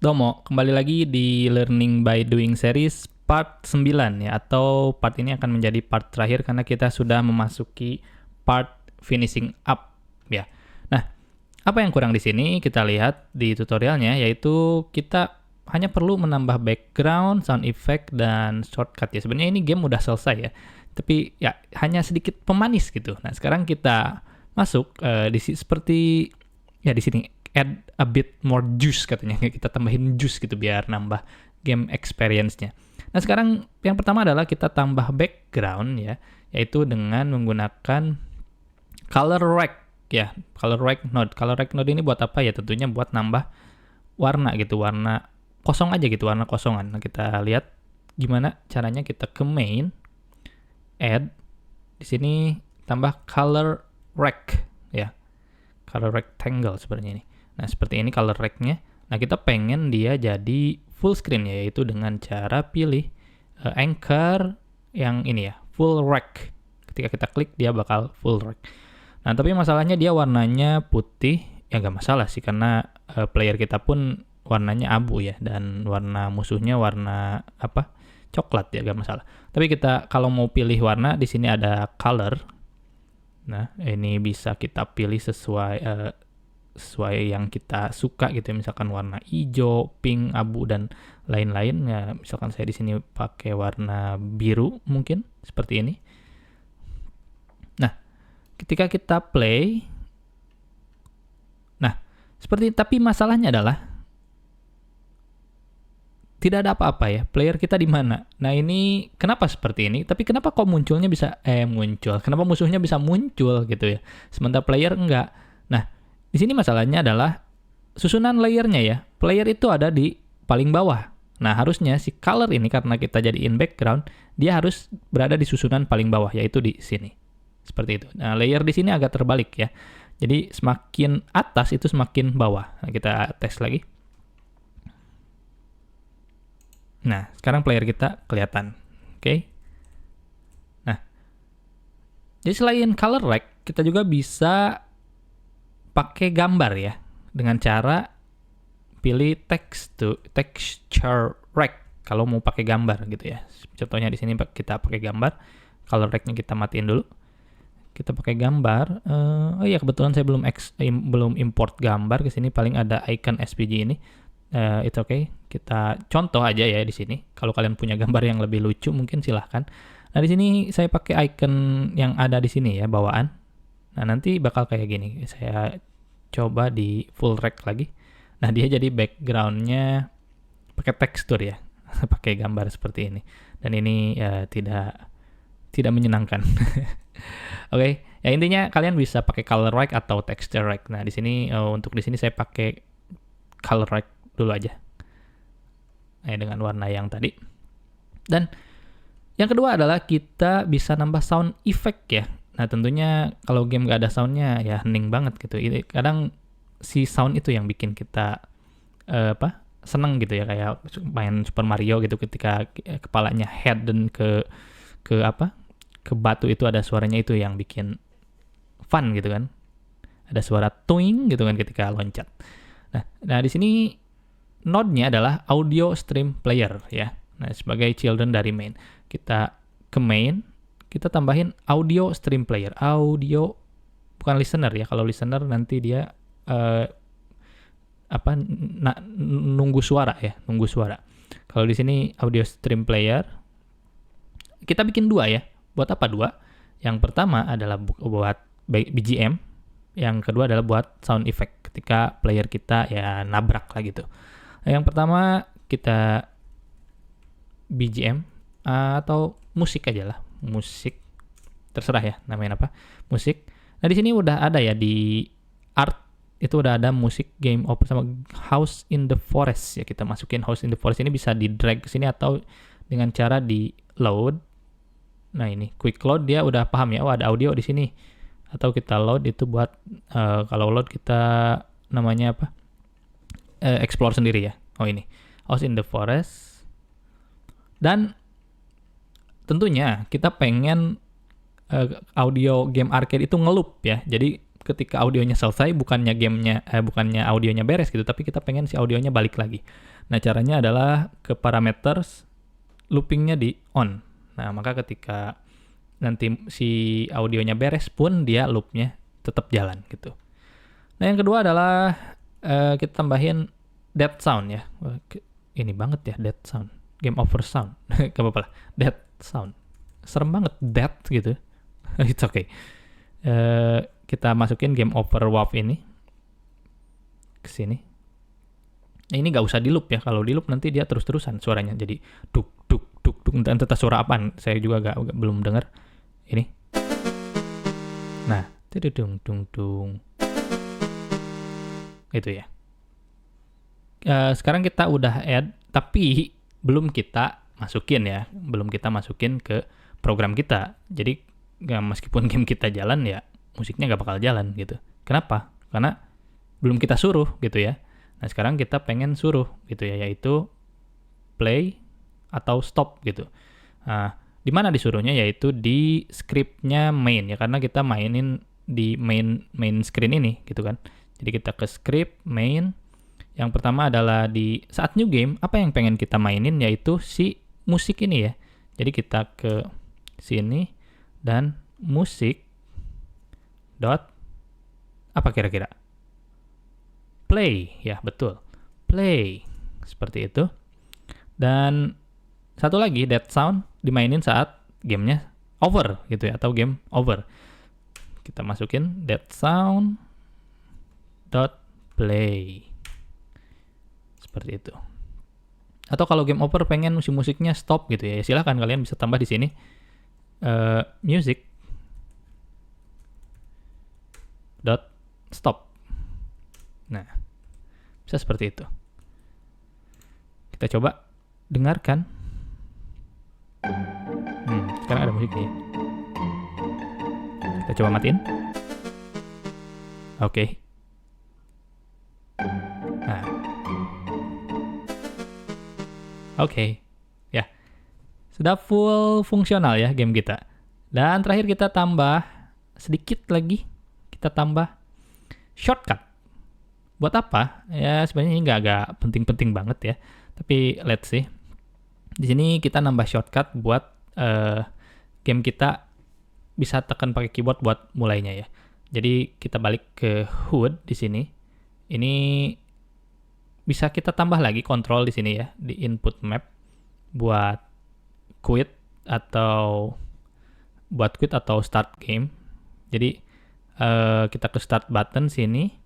Domo, kembali lagi di Learning by Doing series part 9 ya, atau part ini akan menjadi part terakhir karena kita sudah memasuki part finishing up ya. Nah, apa yang kurang di sini kita lihat di tutorialnya, yaitu kita hanya perlu menambah background, sound effect, dan shortcut ya. Sebenarnya ini game udah selesai ya, tapi ya hanya sedikit pemanis gitu. Nah, sekarang kita masuk seperti ya di sini add a bit more juice katanya, kita tambahin juice gitu biar nambah game experience-nya. Nah, sekarang yang pertama adalah kita tambah background ya, yaitu dengan menggunakan color rec ya, color rec node. Color rec node ini buat apa ya? Tentunya buat nambah warna gitu, warna kosong aja gitu, warna kosongan. Nah, kita lihat gimana caranya. Kita ke main, add, di sini tambah color rec ya, color rectangle sebenarnya ini. Nah, seperti ini color rec-nya. Nah, kita pengen dia jadi full screen ya, yaitu dengan cara pilih anchor yang ini ya, full rec. Ketika kita klik, dia bakal full rec. Nah, tapi masalahnya dia warnanya putih. Ya nggak masalah sih, karena player kita pun warnanya abu ya, dan warna musuhnya warna apa? Coklat ya, nggak masalah. Tapi kita kalau mau pilih warna, di sini ada color. Nah, ini bisa kita pilih sesuai yang kita suka gitu ya, misalkan warna hijau, pink, abu, dan lain-lain ya. Misalkan saya di sini pakai warna biru mungkin seperti ini. Nah, ketika kita play, nah seperti, tapi masalahnya adalah tidak ada apa-apa ya, player kita di mana. Nah, ini kenapa seperti ini? Tapi kenapa kok munculnya bisa muncul? Kenapa musuhnya bisa muncul gitu ya? Sementara player enggak. Nah, di sini masalahnya adalah susunan layernya ya. Player itu ada di paling bawah. Nah, harusnya si color ini karena kita jadiin background, dia harus berada di susunan paling bawah, yaitu di sini. Seperti itu. Nah, layer di sini agak terbalik ya. Jadi semakin atas itu semakin bawah. Nah, kita tes lagi. Nah, sekarang player kita kelihatan. Oke. Nah, jadi selain color rec, kita juga bisa pakai gambar ya, dengan cara pilih texture rec kalau mau pakai gambar gitu ya. Contohnya di sini kita pakai gambar, color rec-nya kita matiin dulu. Kita pakai gambar. Oh iya, kebetulan saya belum import gambar ke sini, paling ada icon SVG ini. It's okay. Kita contoh aja ya di sini. Kalau kalian punya gambar yang lebih lucu mungkin silahkan. Nah, di sini saya pakai icon yang ada di sini ya, bawaan. Nah, nanti bakal kayak gini. Saya coba di full rec lagi. Nah, dia jadi background-nya pakai tekstur ya. Pakai gambar seperti ini. Dan ini tidak menyenangkan. Oke, ya intinya kalian bisa pakai color rec atau texture rec. Nah, di sini untuk di sini saya pakai color rec dulu aja. Nah, dengan warna yang tadi. Dan yang kedua adalah kita bisa nambah sound effect ya. Nah, tentunya kalau game nggak ada soundnya ya hening banget gitu. Kadang si sound itu yang bikin kita seneng gitu ya, kayak main Super Mario gitu, ketika kepalanya head dan ke batu itu ada suaranya, itu yang bikin fun gitu kan. Ada suara toing gitu kan ketika loncat. Nah di sini node-nya adalah audio stream player ya. Nah, sebagai children dari main, kita ke main, kita tambahin audio stream player. Audio, bukan listener ya. Kalau listener nanti dia nunggu suara ya, nunggu suara. Kalau di sini audio stream player, kita bikin dua ya. Buat apa dua? Yang pertama adalah buat BGM, yang kedua adalah buat sound effect ketika player kita ya nabrak lah gitu. Nah, yang pertama kita BGM atau musik aja lah, musik, terserah ya namanya apa, musik. Nah, di sini udah ada ya, di art itu udah ada musik game over sama House in the Forest ya. Kita masukin House in the Forest ini, bisa di drag ke sini atau dengan cara di load. Nah, ini quick load dia udah paham ya, oh ada audio di sini. Atau kita load itu buat kalau load kita namanya apa? Explore sendiri ya. Oh, ini House in the Forest. Dan tentunya kita pengen audio game arcade itu ngeloop ya. Jadi ketika audionya selesai, bukannya audionya beres gitu, tapi kita pengen si audionya balik lagi. Nah, caranya adalah ke parameters, loopingnya di on. Nah, maka ketika nanti si audionya beres pun dia loopnya tetap jalan gitu. Nah, yang kedua adalah kita tambahin dead sound ya. Ini banget ya, dead sound. Game over sound. Gak apa-apa lah. Dead sound. Serem banget, dead gitu. It's okay. Kita masukin game over WAV ini ke sini. Ini gak usah di loop ya. Kalau di loop nanti dia terus-terusan suaranya. Jadi duk duk duk duk. Entah suara apaan. Saya juga belum dengar. Ini. Nah, dung dung dung. Itu ya. Sekarang kita udah add, tapi belum kita masukin ya. Belum kita masukin ke program kita. Jadi meskipun game kita jalan ya, musiknya gak bakal jalan gitu. Kenapa? Karena belum kita suruh gitu ya. Nah, sekarang kita pengen suruh gitu ya, yaitu play atau stop gitu. Nah, di mana disuruhnya? Yaitu di scriptnya main ya, karena kita mainin di main screen ini gitu kan. Jadi kita ke script main. Yang pertama adalah di saat new game, apa yang pengen kita mainin yaitu si musik ini ya. Jadi kita ke sini dan musik dot apa kira-kira? Play, ya betul. Play, seperti itu. Dan satu lagi, dead sound dimainin saat gamenya over gitu ya, atau game over. Kita masukin dead sound dot play. Seperti itu. Atau kalau game over pengen musiknya stop gitu ya, silahkan kalian bisa tambah di sini music dot stop. Nah, bisa seperti itu. Kita coba dengarkan. Sekarang ada musiknya. Kita coba matiin. Oke. Nah. Oke. Ya. Sudah full fungsional ya game kita. Dan terakhir kita tambah sedikit lagi. Kita tambah shortcut. Buat apa? Ya sebenarnya ini agak penting-penting banget ya. Tapi let's see. Di sini kita nambah shortcut buat game kita bisa tekan pakai keyboard buat mulainya ya. Jadi kita balik ke HUD di sini. Ini bisa kita tambah lagi kontrol di sini ya, di input map buat quit atau start game. Jadi kita ke start button sini.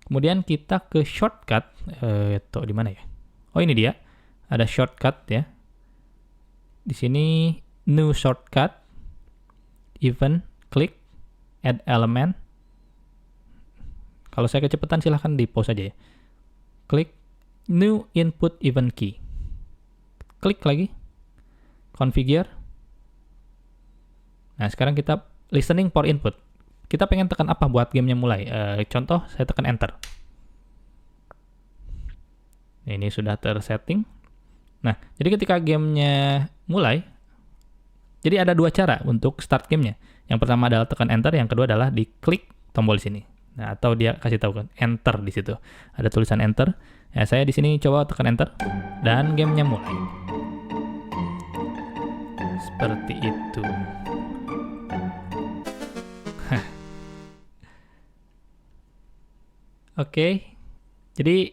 Kemudian kita ke shortcut itu di mana ya? Oh, ini dia. Ada shortcut ya. Di sini new shortcut, event, klik, add element. Kalau saya kecepatan silahkan di pause aja ya. Klik new input event key. Klik lagi. Configure. Nah, sekarang kita listening for input. Kita pengen tekan apa buat gamenya mulai? Contoh, saya tekan enter. Ini sudah tersetting. Nah, jadi ketika gamenya mulai, jadi ada dua cara untuk start gamenya. Yang pertama adalah tekan enter, yang kedua adalah diklik tombol di sini. Nah, atau dia kasih tahu kan enter di situ. Ada tulisan enter. Ya, saya di sini coba tekan enter dan gamenya mulai. Seperti itu. Oke. Jadi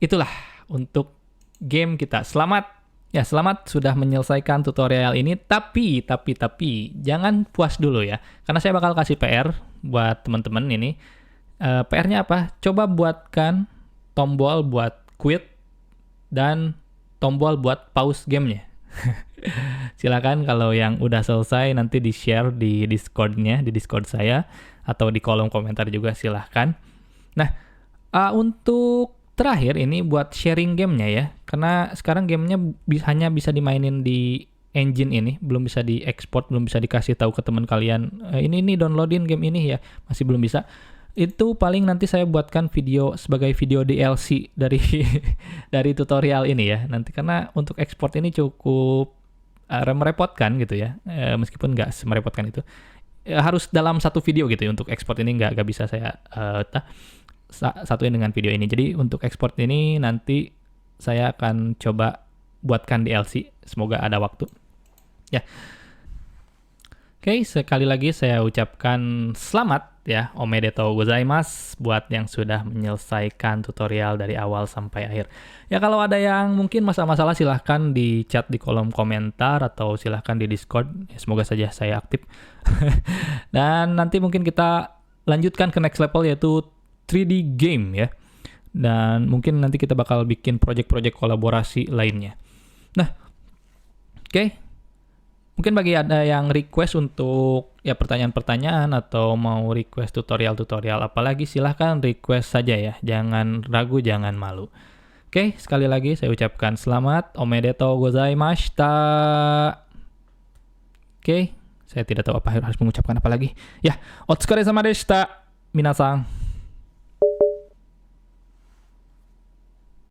itulah untuk game kita. Selamat sudah menyelesaikan tutorial ini. Tapi jangan puas dulu ya. Karena saya bakal kasih PR buat teman-teman ini. PR-nya apa? Coba buatkan tombol buat quit dan tombol buat pause gamenya. Silakan kalau yang udah selesai nanti di-share di Discord-nya, di Discord saya, atau di kolom komentar juga silahkan. Nah, untuk terakhir ini buat sharing gamenya ya, karena sekarang gamenya hanya bisa dimainin di engine ini, belum bisa diekspor, belum bisa dikasih tahu ke teman kalian, ini downloadin game ini ya, masih belum bisa. Itu paling nanti saya buatkan video sebagai video DLC dari dari tutorial ini ya nanti, karena untuk ekspor ini cukup merepotkan gitu ya, meskipun nggak semerepotkan itu. harus dalam satu video gitu ya, untuk ekspor ini nggak bisa saya satuin dengan video ini. Jadi untuk ekspor ini nanti saya akan coba buatkan DLC, semoga ada waktu. Ya. Oke, sekali lagi saya ucapkan selamat ya, omedetou gozaimasu buat yang sudah menyelesaikan tutorial dari awal sampai akhir. Ya, kalau ada yang mungkin masalah-masalah silahkan di chat di kolom komentar atau silahkan di Discord. Ya, semoga saja saya aktif. Dan nanti mungkin kita lanjutkan ke next level yaitu 3D game ya. Dan mungkin nanti kita bakal bikin project-project kolaborasi lainnya. Nah, oke. Mungkin bagi ada yang request untuk ya pertanyaan-pertanyaan atau mau request tutorial-tutorial apalagi, silahkan request saja ya. Jangan ragu, jangan malu. Oke, sekali lagi saya ucapkan selamat. Omedetou gozaimashita. Oke, saya tidak tahu apa harus mengucapkan apa lagi. Ya, otsukaresama deshita, minasan.